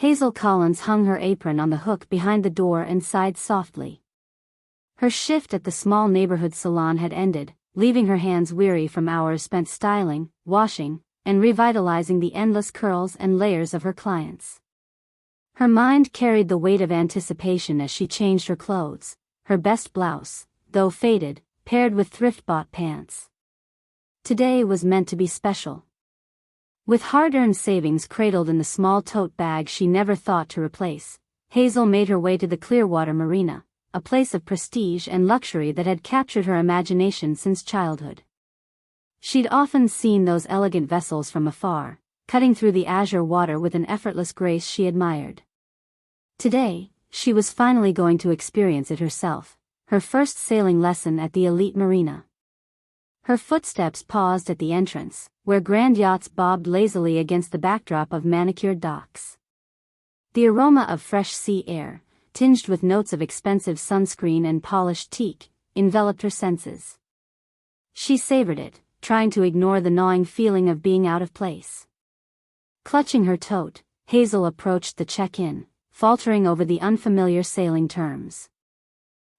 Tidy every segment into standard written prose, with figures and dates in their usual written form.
Hazel Collins hung her apron on the hook behind the door and sighed softly. Her shift at the small neighborhood salon had ended, leaving her hands weary from hours spent styling, washing, and revitalizing the endless curls and layers of her clients. Her mind carried the weight of anticipation as she changed her clothes, her best blouse, though faded, paired with thrift-bought pants. Today was meant to be special. With hard-earned savings cradled in the small tote bag she never thought to replace, Hazel made her way to the Clearwater Marina, a place of prestige and luxury that had captured her imagination since childhood. She'd often seen those elegant vessels from afar, cutting through the azure water with an effortless grace she admired. Today, she was finally going to experience it herself, her first sailing lesson at the elite marina. Her footsteps paused at the entrance, where grand yachts bobbed lazily against the backdrop of manicured docks. The aroma of fresh sea air, tinged with notes of expensive sunscreen and polished teak, enveloped her senses. She savored it, trying to ignore the gnawing feeling of being out of place. Clutching her tote, Hazel approached the check-in, faltering over the unfamiliar sailing terms.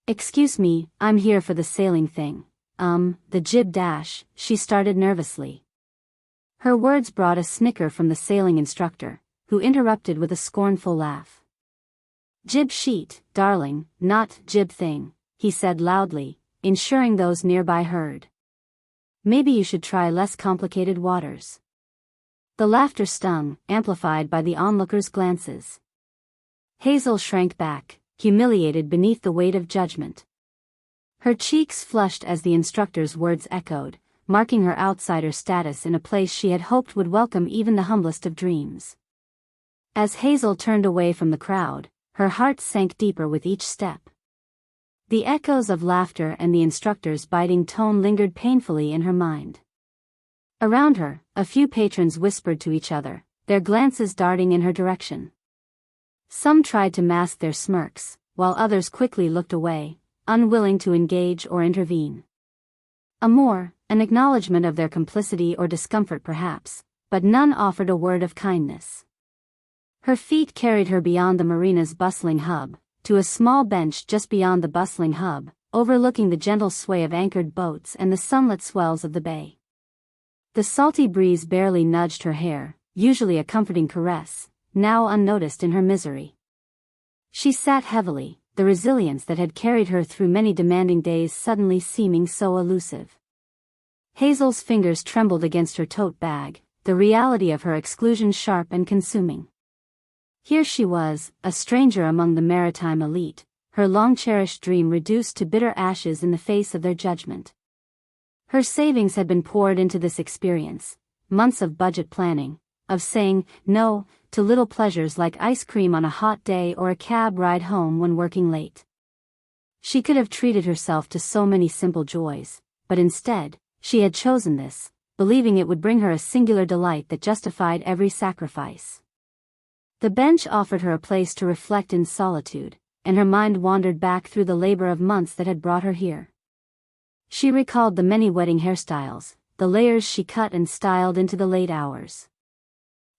"Excuse me, I'm here for the sailing thing. The jib dash," she started nervously. Her words brought a snicker from the sailing instructor, who interrupted with a scornful laugh. "Jib sheet, darling, not jib thing," he said loudly, ensuring those nearby heard. "Maybe you should try less complicated waters." The laughter stung, amplified by the onlookers' glances. Hazel shrank back, humiliated beneath the weight of judgment. Her cheeks flushed as the instructor's words echoed, marking her outsider status in a place she had hoped would welcome even the humblest of dreams. As Hazel turned away from the crowd, her heart sank deeper with each step. The echoes of laughter and the instructor's biting tone lingered painfully in her mind. Around her, a few patrons whispered to each other, their glances darting in her direction. Some tried to mask their smirks, while others quickly looked away, unwilling to engage or intervene. An acknowledgement of their complicity or discomfort perhaps, but none offered a word of kindness. Her feet carried her beyond the marina's bustling hub, to a small bench just beyond the bustling hub, overlooking the gentle sway of anchored boats and the sunlit swells of the bay. The salty breeze barely nudged her hair, usually a comforting caress, now unnoticed in her misery. She sat heavily, the resilience that had carried her through many demanding days suddenly seeming so elusive. Hazel's fingers trembled against her tote bag, the reality of her exclusion sharp and consuming. Here she was, a stranger among the maritime elite, her long-cherished dream reduced to bitter ashes in the face of their judgment. Her savings had been poured into this experience, months of budget planning, of saying no to little pleasures like ice cream on a hot day or a cab ride home when working late. She could have treated herself to so many simple joys, but instead, she had chosen this, believing it would bring her a singular delight that justified every sacrifice. The bench offered her a place to reflect in solitude, and her mind wandered back through the labor of months that had brought her here. She recalled the many wedding hairstyles, the layers she cut and styled into the late hours.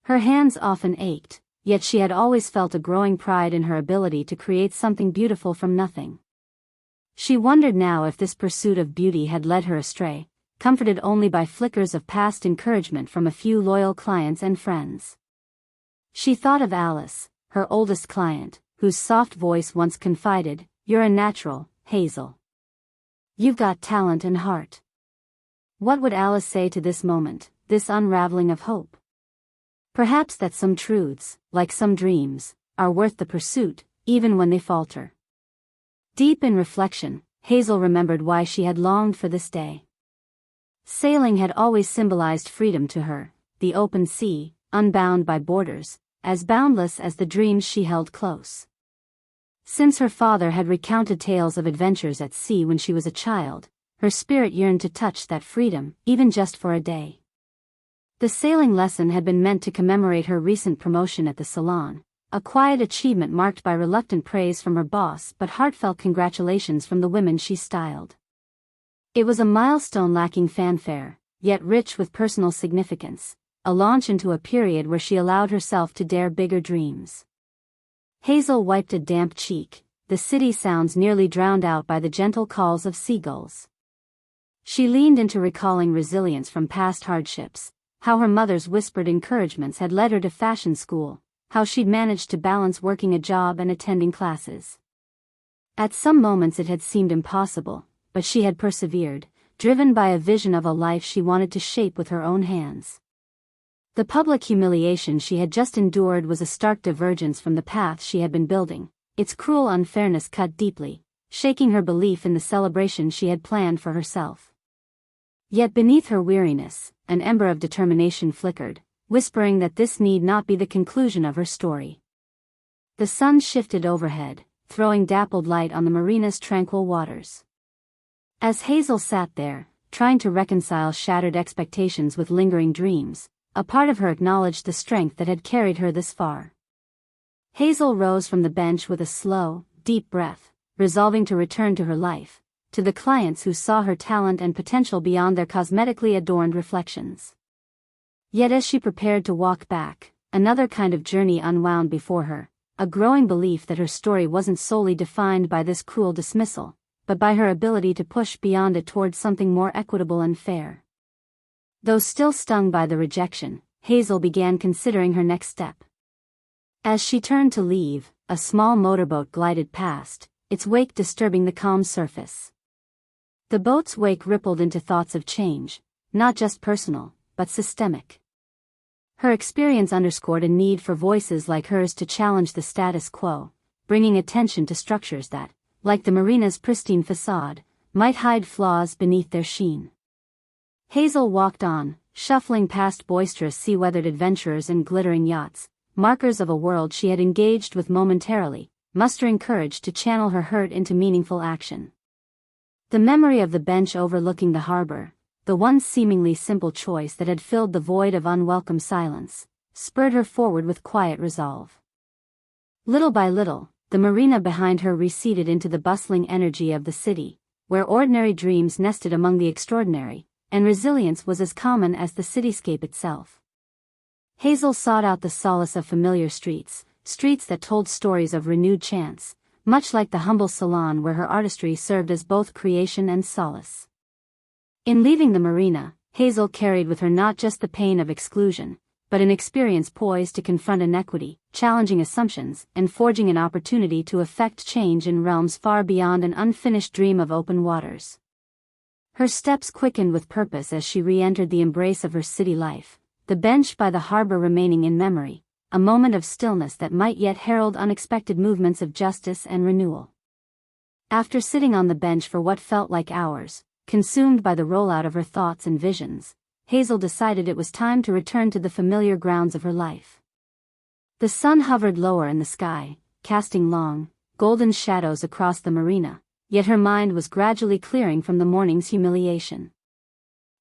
Her hands often ached, yet she had always felt a growing pride in her ability to create something beautiful from nothing. She wondered now if this pursuit of beauty had led her astray, comforted only by flickers of past encouragement from a few loyal clients and friends. She thought of Alice, her oldest client, whose soft voice once confided, "You're a natural, Hazel. You've got talent and heart." What would Alice say to this moment, this unraveling of hope? Perhaps that some truths, like some dreams, are worth the pursuit, even when they falter. Deep in reflection, Hazel remembered why she had longed for this day. Sailing had always symbolized freedom to her, the open sea, unbound by borders, as boundless as the dreams she held close. Since her father had recounted tales of adventures at sea when she was a child, her spirit yearned to touch that freedom, even just for a day. The sailing lesson had been meant to commemorate her recent promotion at the salon, a quiet achievement marked by reluctant praise from her boss but heartfelt congratulations from the women she styled. It was a milestone lacking fanfare, yet rich with personal significance, a launch into a period where she allowed herself to dare bigger dreams. Hazel wiped a damp cheek, the city sounds nearly drowned out by the gentle calls of seagulls. She leaned into recalling resilience from past hardships, how her mother's whispered encouragements had led her to fashion school, how she'd managed to balance working a job and attending classes. At some moments it had seemed impossible, but she had persevered, driven by a vision of a life she wanted to shape with her own hands. The public humiliation she had just endured was a stark divergence from the path she had been building, its cruel unfairness cut deeply, shaking her belief in the celebration she had planned for herself. Yet beneath her weariness, an ember of determination flickered, whispering that this need not be the conclusion of her story. The sun shifted overhead, throwing dappled light on the marina's tranquil waters. As Hazel sat there, trying to reconcile shattered expectations with lingering dreams, a part of her acknowledged the strength that had carried her this far. Hazel rose from the bench with a slow, deep breath, resolving to return to her life, to the clients who saw her talent and potential beyond their cosmetically adorned reflections. Yet as she prepared to walk back, another kind of journey unwound before her, a growing belief that her story wasn't solely defined by this cruel dismissal, but by her ability to push beyond it towards something more equitable and fair. Though still stung by the rejection, Hazel began considering her next step. As she turned to leave, a small motorboat glided past, its wake disturbing the calm surface. The boat's wake rippled into thoughts of change, not just personal, but systemic. Her experience underscored a need for voices like hers to challenge the status quo, bringing attention to structures that, like the marina's pristine facade, might hide flaws beneath their sheen. Hazel walked on, shuffling past boisterous sea-weathered adventurers and glittering yachts, markers of a world she had engaged with momentarily, mustering courage to channel her hurt into meaningful action. The memory of the bench overlooking the harbor, the one seemingly simple choice that had filled the void of unwelcome silence, spurred her forward with quiet resolve. Little by little, the marina behind her receded into the bustling energy of the city, where ordinary dreams nested among the extraordinary, and resilience was as common as the cityscape itself. Hazel sought out the solace of familiar streets, streets that told stories of renewed chance, much like the humble salon where her artistry served as both creation and solace. In leaving the marina, Hazel carried with her not just the pain of exclusion, but an experience poised to confront inequity, challenging assumptions, and forging an opportunity to effect change in realms far beyond an unfinished dream of open waters. Her steps quickened with purpose as she re-entered the embrace of her city life, the bench by the harbor remaining in memory, a moment of stillness that might yet herald unexpected movements of justice and renewal. After sitting on the bench for what felt like hours, consumed by the rollout of her thoughts and visions, Hazel decided it was time to return to the familiar grounds of her life. The sun hovered lower in the sky, casting long, golden shadows across the marina, yet her mind was gradually clearing from the morning's humiliation.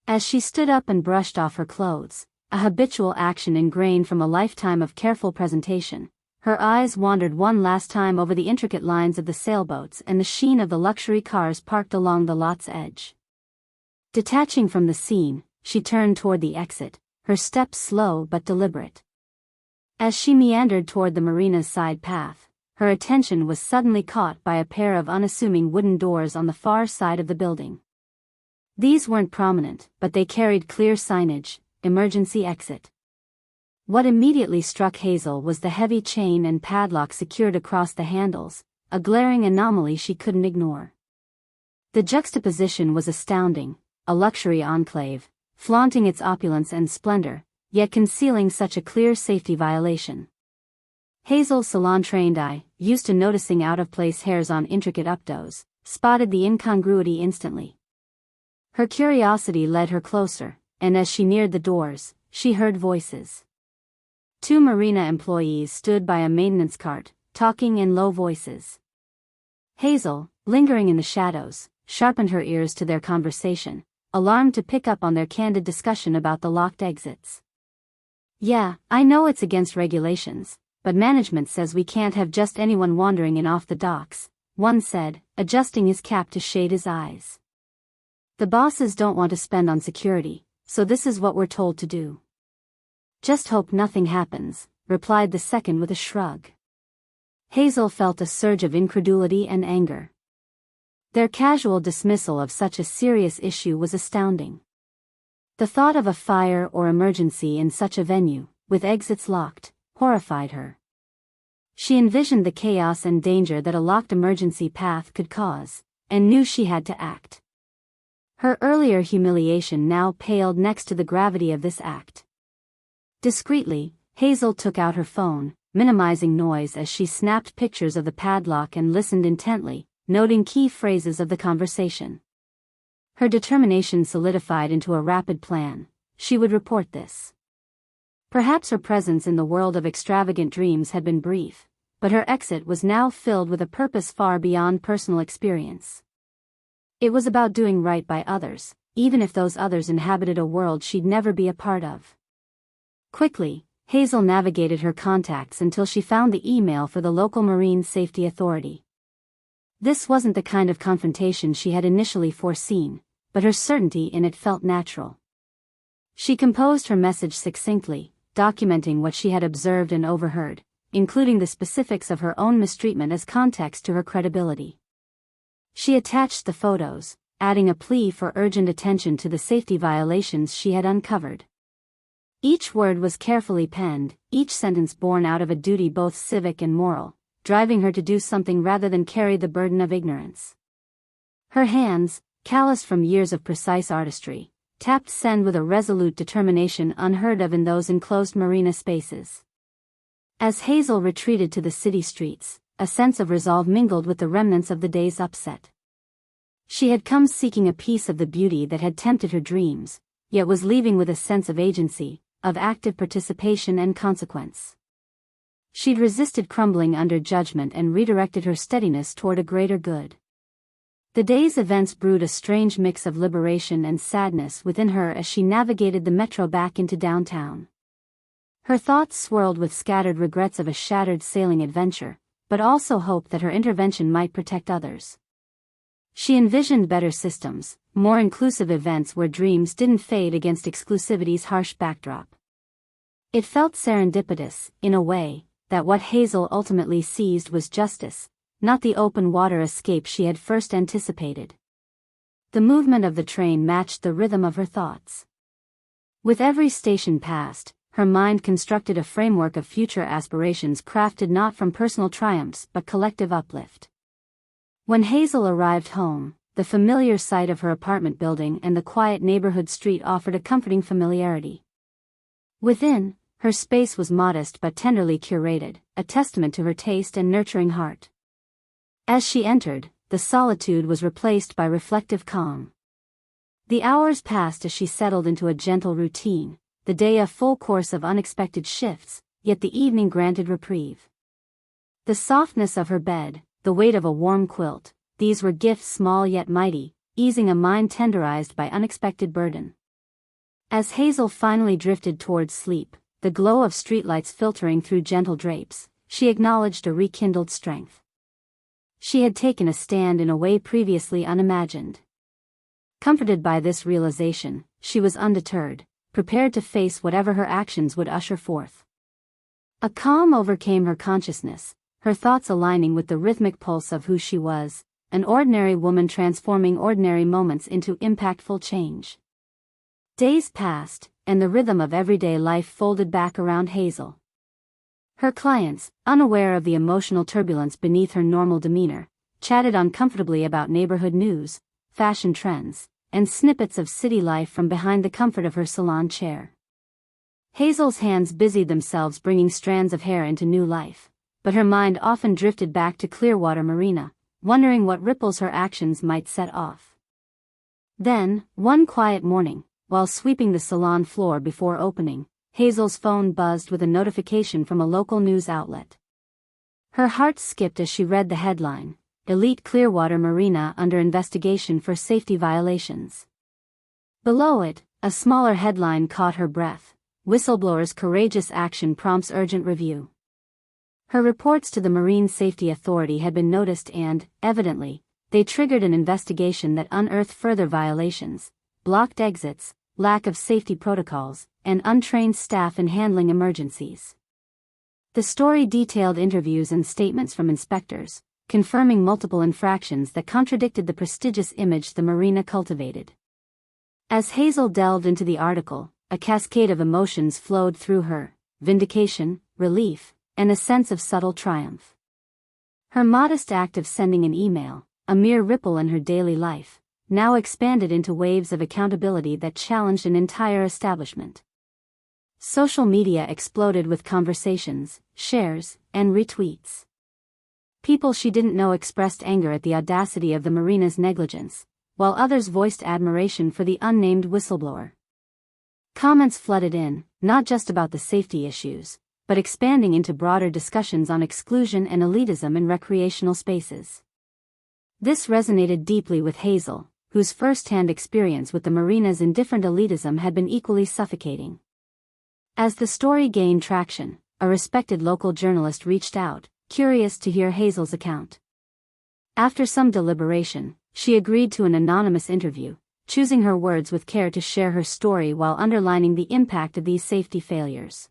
As she stood up and brushed off her clothes, a habitual action ingrained from a lifetime of careful presentation, her eyes wandered one last time over the intricate lines of the sailboats and the sheen of the luxury cars parked along the lot's edge. Detaching from the scene, she turned toward the exit, her steps slow but deliberate. As she meandered toward the marina's side path, her attention was suddenly caught by a pair of unassuming wooden doors on the far side of the building. These weren't prominent, but they carried clear signage, "Emergency Exit." What immediately struck Hazel was the heavy chain and padlock secured across the handles, a glaring anomaly she couldn't ignore. The juxtaposition was astounding, a luxury enclave, flaunting its opulence and splendor, yet concealing such a clear safety violation. Hazel's salon-trained eye, used to noticing out-of-place hairs on intricate updos, spotted the incongruity instantly. Her curiosity led her closer, and as she neared the doors, she heard voices. Two marina employees stood by a maintenance cart, talking in low voices. Hazel, lingering in the shadows, sharpened her ears to their conversation, alarmed to pick up on their candid discussion about the locked exits. "Yeah, I know it's against regulations, but management says we can't have just anyone wandering in off the docks," one said, adjusting his cap to shade his eyes. "The bosses don't want to spend on security, so this is what we're told to do." "Just hope nothing happens," replied the second with a shrug. Hazel felt a surge of incredulity and anger. Their casual dismissal of such a serious issue was astounding. The thought of a fire or emergency in such a venue, with exits locked, horrified her. She envisioned the chaos and danger that a locked emergency path could cause, and knew she had to act. Her earlier humiliation now paled next to the gravity of this act. Discreetly, Hazel took out her phone, minimizing noise as she snapped pictures of the padlock and listened intently, noting key phrases of the conversation. Her determination solidified into a rapid plan. She would report this. Perhaps her presence in the world of extravagant dreams had been brief, but her exit was now filled with a purpose far beyond personal experience. It was about doing right by others, even if those others inhabited a world she'd never be a part of. Quickly, Hazel navigated her contacts until she found the email for the local Marine Safety Authority. This wasn't the kind of confrontation she had initially foreseen, but her certainty in it felt natural. She composed her message succinctly, documenting what she had observed and overheard, including the specifics of her own mistreatment as context to her credibility. She attached the photos, adding a plea for urgent attention to the safety violations she had uncovered. Each word was carefully penned, each sentence born out of a duty both civic and moral, driving her to do something rather than carry the burden of ignorance. Her hands, calloused from years of precise artistry, tapped send with a resolute determination unheard of in those enclosed marina spaces. As Hazel retreated to the city streets, a sense of resolve mingled with the remnants of the day's upset. She had come seeking a piece of the beauty that had tempted her dreams, yet was leaving with a sense of agency, of active participation and consequence. She'd resisted crumbling under judgment and redirected her steadiness toward a greater good. The day's events brewed a strange mix of liberation and sadness within her as she navigated the metro back into downtown. Her thoughts swirled with scattered regrets of a shattered sailing adventure, but also hope that her intervention might protect others. She envisioned better systems, more inclusive events where dreams didn't fade against exclusivity's harsh backdrop. It felt serendipitous, in a way, that what Hazel ultimately seized was justice, not the open water escape she had first anticipated. The movement of the train matched the rhythm of her thoughts. With every station passed, her mind constructed a framework of future aspirations crafted not from personal triumphs but collective uplift. When Hazel arrived home, the familiar sight of her apartment building and the quiet neighborhood street offered a comforting familiarity. Within, her space was modest but tenderly curated, a testament to her taste and nurturing heart. As she entered, the solitude was replaced by reflective calm. The hours passed as she settled into a gentle routine, the day a full course of unexpected shifts, yet the evening granted reprieve. The softness of her bed, the weight of a warm quilt, these were gifts small yet mighty, easing a mind tenderized by unexpected burden. As Hazel finally drifted towards sleep, the glow of streetlights filtering through gentle drapes, she acknowledged a rekindled strength. She had taken a stand in a way previously unimagined. Comforted by this realization, she was undeterred, prepared to face whatever her actions would usher forth. A calm overcame her consciousness, her thoughts aligning with the rhythmic pulse of who she was, an ordinary woman transforming ordinary moments into impactful change. Days passed, and the rhythm of everyday life folded back around Hazel. Her clients, unaware of the emotional turbulence beneath her normal demeanor, chatted uncomfortably about neighborhood news, fashion trends, and snippets of city life from behind the comfort of her salon chair. Hazel's hands busied themselves bringing strands of hair into new life, but her mind often drifted back to Clearwater Marina, wondering what ripples her actions might set off. Then, one quiet morning, while sweeping the salon floor before opening, Hazel's phone buzzed with a notification from a local news outlet. Her heart skipped as she read the headline, "Elite Clearwater Marina under investigation for safety violations." Below it, a smaller headline caught her breath, "Whistleblower's courageous action prompts urgent review." Her reports to the Marine Safety Authority had been noticed and, evidently, they triggered an investigation that unearthed further violations, blocked exits, lack of safety protocols, and untrained staff in handling emergencies. The story detailed interviews and statements from inspectors, confirming multiple infractions that contradicted the prestigious image the marina cultivated. As Hazel delved into the article, a cascade of emotions flowed through her: vindication, relief, and a sense of subtle triumph. Her modest act of sending an email, a mere ripple in her daily life, now expanded into waves of accountability that challenged an entire establishment. Social media exploded with conversations, shares, and retweets. People she didn't know expressed anger at the audacity of the marina's negligence, while others voiced admiration for the unnamed whistleblower. Comments flooded in, not just about the safety issues, but expanding into broader discussions on exclusion and elitism in recreational spaces. This resonated deeply with Hazel, whose first-hand experience with the marina's indifferent elitism had been equally suffocating. As the story gained traction, a respected local journalist reached out, curious to hear Hazel's account. After some deliberation, she agreed to an anonymous interview, choosing her words with care to share her story while underlining the impact of these safety failures.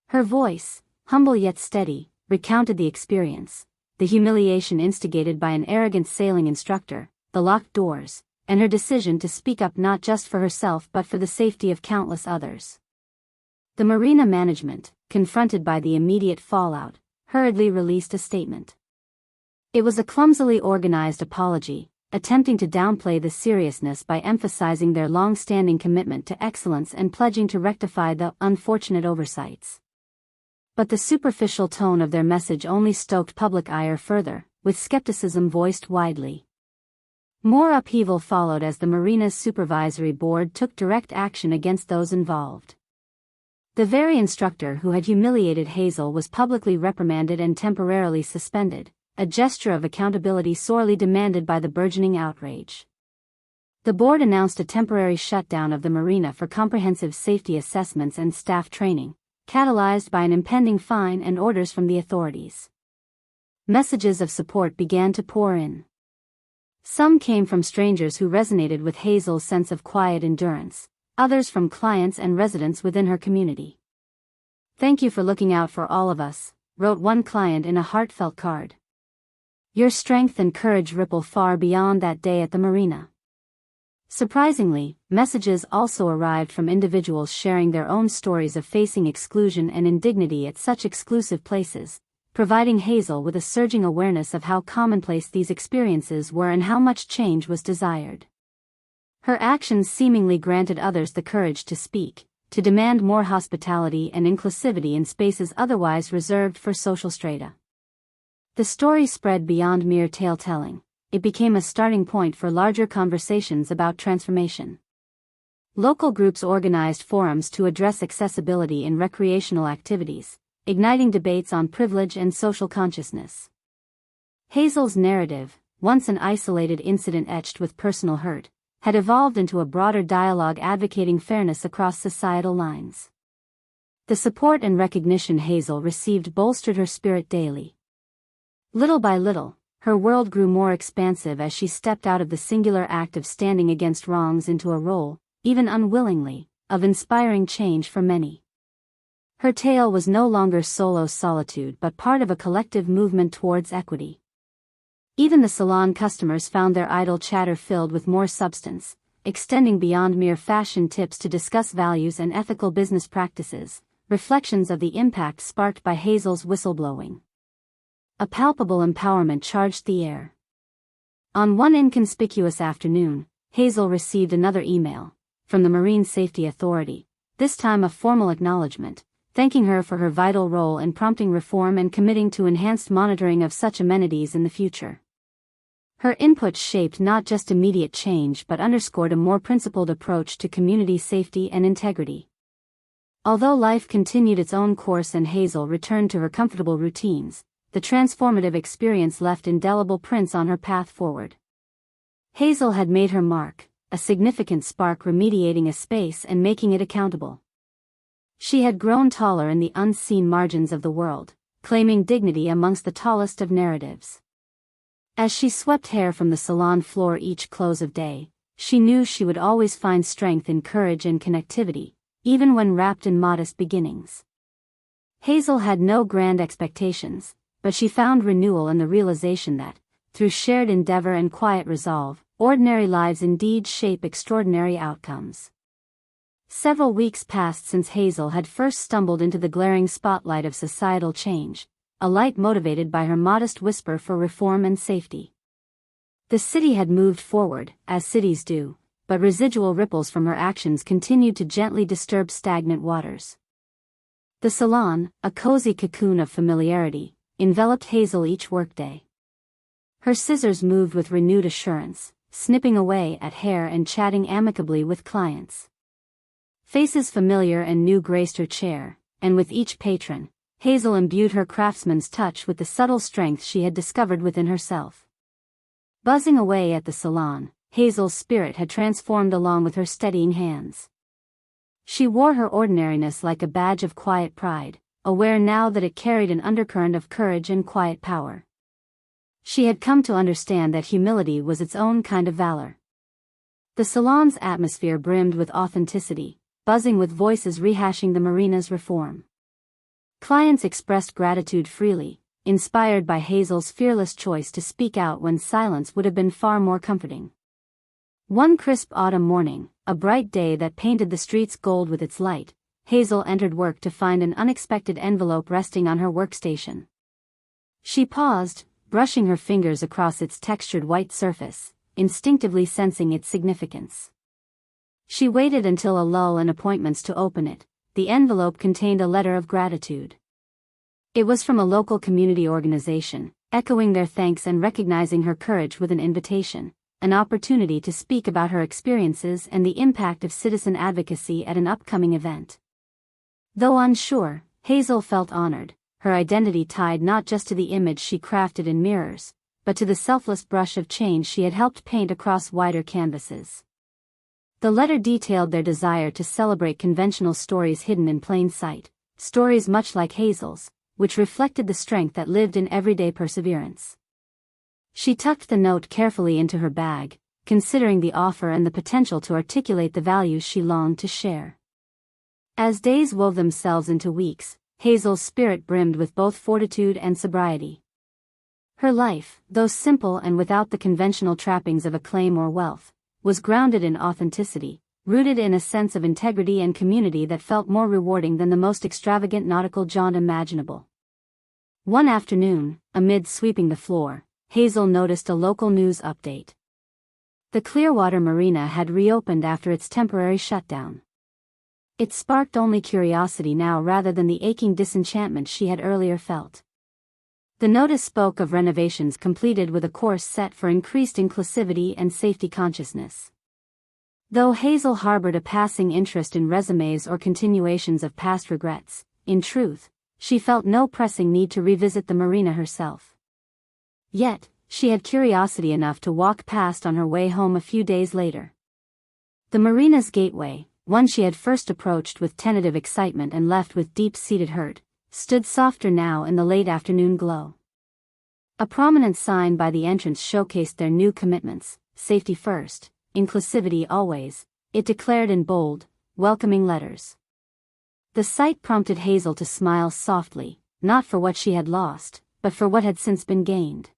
Her voice, humble yet steady, recounted the experience: the humiliation instigated by an arrogant sailing instructor, the locked doors, and her decision to speak up not just for herself but for the safety of countless others. The marina management, confronted by the immediate fallout, hurriedly released a statement. It was a clumsily organized apology, attempting to downplay the seriousness by emphasizing their long-standing commitment to excellence and pledging to rectify the unfortunate oversights. But the superficial tone of their message only stoked public ire further, with skepticism voiced widely. More upheaval followed as the marina's supervisory board took direct action against those involved. The very instructor who had humiliated Hazel was publicly reprimanded and temporarily suspended, a gesture of accountability sorely demanded by the burgeoning outrage. The board announced a temporary shutdown of the marina for comprehensive safety assessments and staff training, catalyzed by an impending fine and orders from the authorities. Messages of support began to pour in. Some came from strangers who resonated with Hazel's sense of quiet endurance, others from clients and residents within her community. "Thank you for looking out for all of us," wrote one client in a heartfelt card. "Your strength and courage ripple far beyond that day at the marina." Surprisingly, messages also arrived from individuals sharing their own stories of facing exclusion and indignity at such exclusive places, providing Hazel with a surging awareness of how commonplace these experiences were and how much change was desired. Her actions seemingly granted others the courage to speak, to demand more hospitality and inclusivity in spaces otherwise reserved for social strata. The story spread beyond mere tale-telling. It became a starting point for larger conversations about transformation. Local groups organized forums to address accessibility in recreational activities, igniting debates on privilege and social consciousness. Hazel's narrative, once an isolated incident etched with personal hurt, had evolved into a broader dialogue advocating fairness across societal lines. The support and recognition Hazel received bolstered her spirit daily. Little by little, her world grew more expansive as she stepped out of the singular act of standing against wrongs into a role, even unwillingly, of inspiring change for many. Her tale was no longer solo solitude but part of a collective movement towards equity. Even the salon customers found their idle chatter filled with more substance, extending beyond mere fashion tips to discuss values and ethical business practices, reflections of the impact sparked by Hazel's whistleblowing. A palpable empowerment charged the air. On one inconspicuous afternoon, Hazel received another email, from the Marine Safety Authority, this time a formal acknowledgement, thanking her for her vital role in prompting reform and committing to enhanced monitoring of such amenities in the future. Her input shaped not just immediate change but underscored a more principled approach to community safety and integrity. Although life continued its own course and Hazel returned to her comfortable routines, the transformative experience left indelible prints on her path forward. Hazel had made her mark, a significant spark remediating a space and making it accountable. She had grown taller in the unseen margins of the world, claiming dignity amongst the tallest of narratives. As she swept hair from the salon floor each close of day, she knew she would always find strength in courage and connectivity, even when wrapped in modest beginnings. Hazel had no grand expectations, but she found renewal in the realization that, through shared endeavor and quiet resolve, ordinary lives indeed shape extraordinary outcomes. Several weeks passed since Hazel had first stumbled into the glaring spotlight of societal change, a light motivated by her modest whisper for reform and safety. The city had moved forward, as cities do, but residual ripples from her actions continued to gently disturb stagnant waters. The salon, a cozy cocoon of familiarity, enveloped Hazel each workday. Her scissors moved with renewed assurance, snipping away at hair and chatting amicably with clients. Faces familiar and new graced her chair, and with each patron, Hazel imbued her craftsman's touch with the subtle strength she had discovered within herself. Buzzing away at the salon, Hazel's spirit had transformed along with her steadying hands. She wore her ordinariness like a badge of quiet pride, aware now that it carried an undercurrent of courage and quiet power. She had come to understand that humility was its own kind of valor. The salon's atmosphere brimmed with authenticity, buzzing with voices rehashing the marina's reform. Clients expressed gratitude freely, inspired by Hazel's fearless choice to speak out when silence would have been far more comforting. One crisp autumn morning, a bright day that painted the streets gold with its light, Hazel entered work to find an unexpected envelope resting on her workstation. She paused, brushing her fingers across its textured white surface, instinctively sensing its significance. She waited until a lull in appointments to open it. The envelope contained a letter of gratitude. It was from a local community organization, echoing their thanks and recognizing her courage with an invitation, an opportunity to speak about her experiences and the impact of citizen advocacy at an upcoming event. Though unsure, Hazel felt honored, her identity tied not just to the image she crafted in mirrors, but to the selfless brush of change she had helped paint across wider canvases. The letter detailed their desire to celebrate conventional stories hidden in plain sight, stories much like Hazel's, which reflected the strength that lived in everyday perseverance. She tucked the note carefully into her bag, considering the offer and the potential to articulate the values she longed to share. As days wove themselves into weeks, Hazel's spirit brimmed with both fortitude and sobriety. Her life, though simple and without the conventional trappings of acclaim or wealth, was grounded in authenticity, rooted in a sense of integrity and community that felt more rewarding than the most extravagant nautical jaunt imaginable. One afternoon, amid sweeping the floor, Hazel noticed a local news update. The Clearwater Marina had reopened after its temporary shutdown. It sparked only curiosity now rather than the aching disenchantment she had earlier felt. The notice spoke of renovations completed with a course set for increased inclusivity and safety consciousness. Though Hazel harbored a passing interest in resumes or continuations of past regrets, in truth, she felt no pressing need to revisit the marina herself. Yet, she had curiosity enough to walk past on her way home a few days later. The marina's gateway, one she had first approached with tentative excitement and left with deep-seated hurt, stood softer now in the late afternoon glow. A prominent sign by the entrance showcased their new commitments: safety first, inclusivity always, it declared in bold, welcoming letters. The sight prompted Hazel to smile softly, not for what she had lost, but for what had since been gained.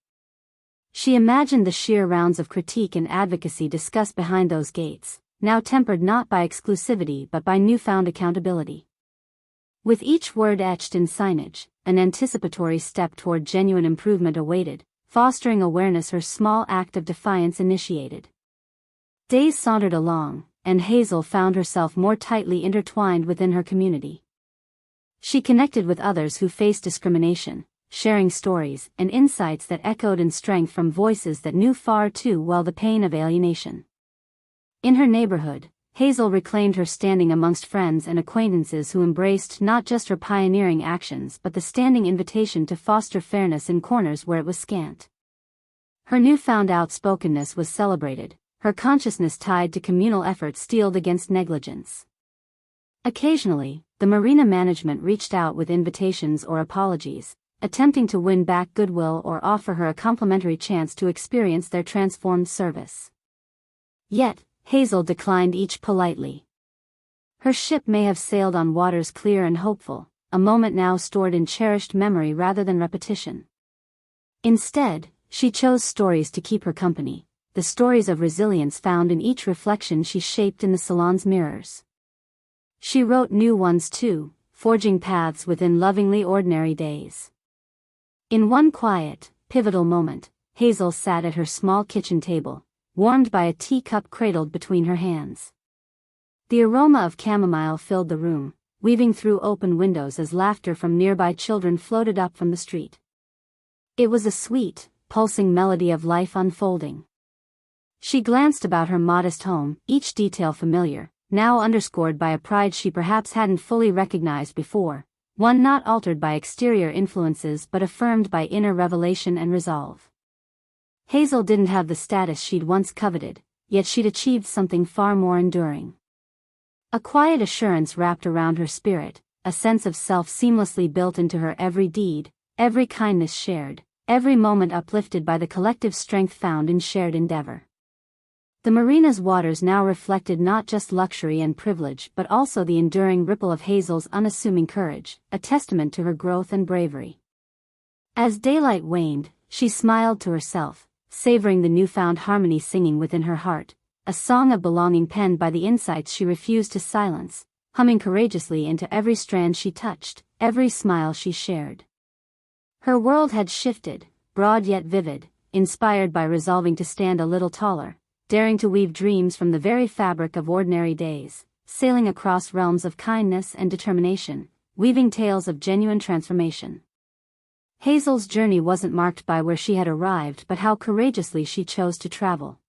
She imagined the sheer rounds of critique and advocacy discussed behind those gates, now tempered not by exclusivity but by newfound accountability. With each word etched in signage, an anticipatory step toward genuine improvement awaited, fostering awareness her small act of defiance initiated. Days sauntered along, and Hazel found herself more tightly intertwined within her community. She connected with others who faced discrimination, sharing stories and insights that echoed in strength from voices that knew far too well the pain of alienation. In her neighborhood, Hazel reclaimed her standing amongst friends and acquaintances who embraced not just her pioneering actions but the standing invitation to foster fairness in corners where it was scant. Her newfound outspokenness was celebrated, her consciousness tied to communal efforts steeled against negligence. Occasionally, the marina management reached out with invitations or apologies, attempting to win back goodwill or offer her a complimentary chance to experience their transformed service. Yet, Hazel declined each politely. Her ship may have sailed on waters clear and hopeful, a moment now stored in cherished memory rather than repetition. Instead, she chose stories to keep her company, the stories of resilience found in each reflection she shaped in the salon's mirrors. She wrote new ones too, forging paths within lovingly ordinary days. In one quiet, pivotal moment, Hazel sat at her small kitchen table, warmed by a teacup cradled between her hands. The aroma of chamomile filled the room, weaving through open windows as laughter from nearby children floated up from the street. It was a sweet, pulsing melody of life unfolding. She glanced about her modest home, each detail familiar, now underscored by a pride she perhaps hadn't fully recognized before, one not altered by exterior influences but affirmed by inner revelation and resolve. Hazel didn't have the status she'd once coveted, yet she'd achieved something far more enduring. A quiet assurance wrapped around her spirit, a sense of self seamlessly built into her every deed, every kindness shared, every moment uplifted by the collective strength found in shared endeavor. The marina's waters now reflected not just luxury and privilege but also the enduring ripple of Hazel's unassuming courage, a testament to her growth and bravery. As daylight waned, she smiled to herself, savoring the newfound harmony singing within her heart, a song of belonging penned by the insights she refused to silence, humming courageously into every strand she touched, every smile she shared. Her world had shifted, broad yet vivid, inspired by resolving to stand a little taller, daring to weave dreams from the very fabric of ordinary days, sailing across realms of kindness and determination, weaving tales of genuine transformation. Hazel's journey wasn't marked by where she had arrived but how courageously she chose to travel.